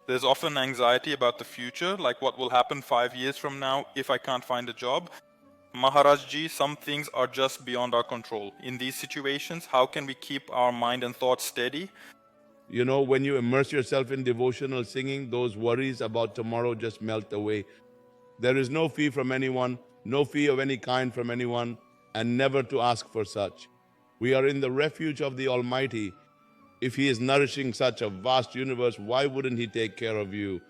There's often anxiety about the future, like what will happen 5 years from now if I can't find a job. Maharaj ji, some things are just beyond our control. In these situations, how can we keep our mind and thoughts steady? You know, when you immerse yourself in devotional singing, those worries about tomorrow just melt away. There is no fee from anyone, no fee of any kind from anyone, and never to ask for such. We are in the refuge of the Almighty. If He is nourishing such a vast universe, why wouldn't He take care of you?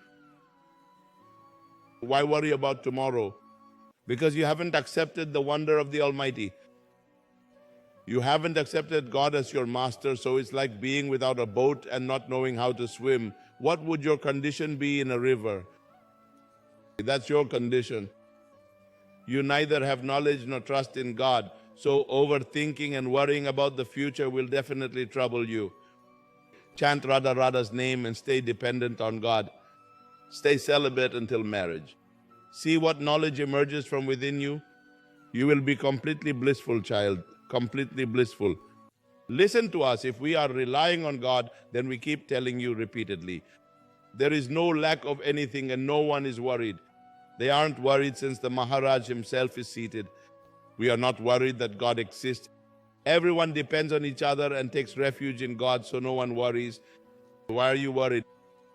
Why worry about tomorrow? Because you haven't accepted the wonder of the Almighty. You haven't accepted God as your master, so it's like being without a boat and not knowing how to swim. What would your condition be in a river? That's your condition. You neither have knowledge nor trust in God, so overthinking and worrying about the future will definitely trouble you. Chant Radha Radha's name and stay dependent on God. Stay celibate until marriage. See what knowledge emerges from within you. You will be completely blissful, child, completely blissful. Listen to us. If we are relying on God, then we keep telling you repeatedly. There is no lack of anything and no one is worried. They aren't worried since the Maharaj himself is seated. We are not worried that God exists. Everyone depends on each other and takes refuge in God, so no one worries. Why are you worried?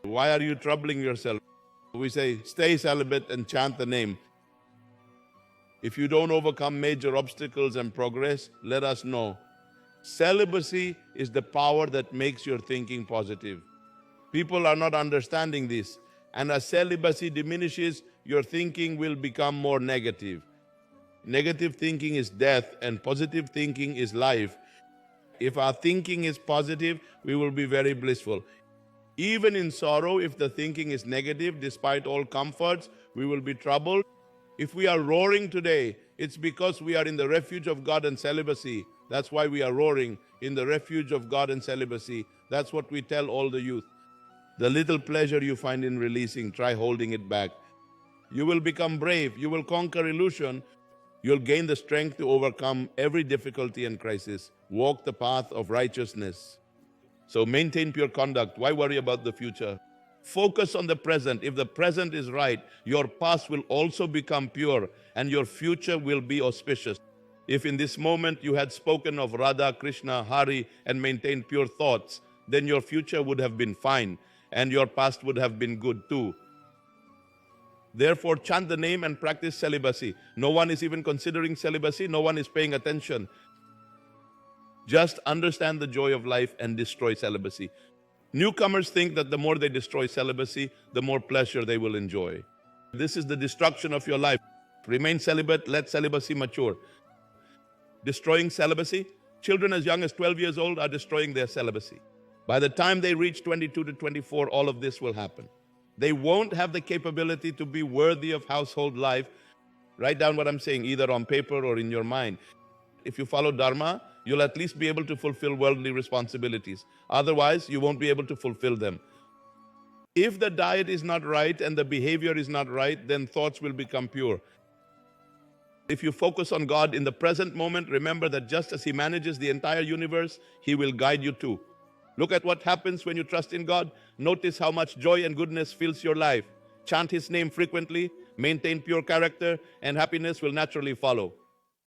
Why are you troubling yourself? We say, stay celibate and chant the name. If you don't overcome major obstacles and progress, let us know. Celibacy is the power that makes your thinking positive. People are not understanding this, and as celibacy diminishes, your thinking will become more negative. Negative thinking is death, and positive thinking is life. If our thinking is positive, we will be very blissful. Even in sorrow, if the thinking is negative, despite all comforts, we will be troubled. If we are roaring today, it's because we are in the refuge of God and celibacy. That's why we are roaring, in the refuge of God and celibacy. That's what we tell all the youth. The little pleasure you find in releasing, try holding it back. You will become brave. You will conquer illusion. You'll gain the strength to overcome every difficulty and crisis. Walk the path of righteousness. So maintain pure conduct. Why worry about the future? Focus on the present. If the present is right, your past will also become pure and your future will be auspicious. If in this moment you had spoken of Radha, Krishna, Hari and maintained pure thoughts, then your future would have been fine and your past would have been good too. Therefore, chant the name and practice celibacy. No one is even considering celibacy. No one is paying attention. Just understand the joy of life and destroy celibacy. Newcomers think that the more they destroy celibacy, the more pleasure they will enjoy. This is the destruction of your life. Remain celibate, let celibacy mature. Destroying celibacy, children as young as 12 years old are destroying their celibacy. By the time they reach 22 to 24, all of this will happen. They won't have the capability to be worthy of household life. Write down what I'm saying, either on paper or in your mind. If you follow Dharma, you'll at least be able to fulfill worldly responsibilities. Otherwise, you won't be able to fulfill them. If the diet is not right and the behavior is not right, then thoughts will become pure. If you focus on God in the present moment, remember that just as He manages the entire universe, He will guide you too. Look at what happens when you trust in God. Notice how much joy and goodness fills your life. Chant His name frequently, maintain pure character, and happiness will naturally follow.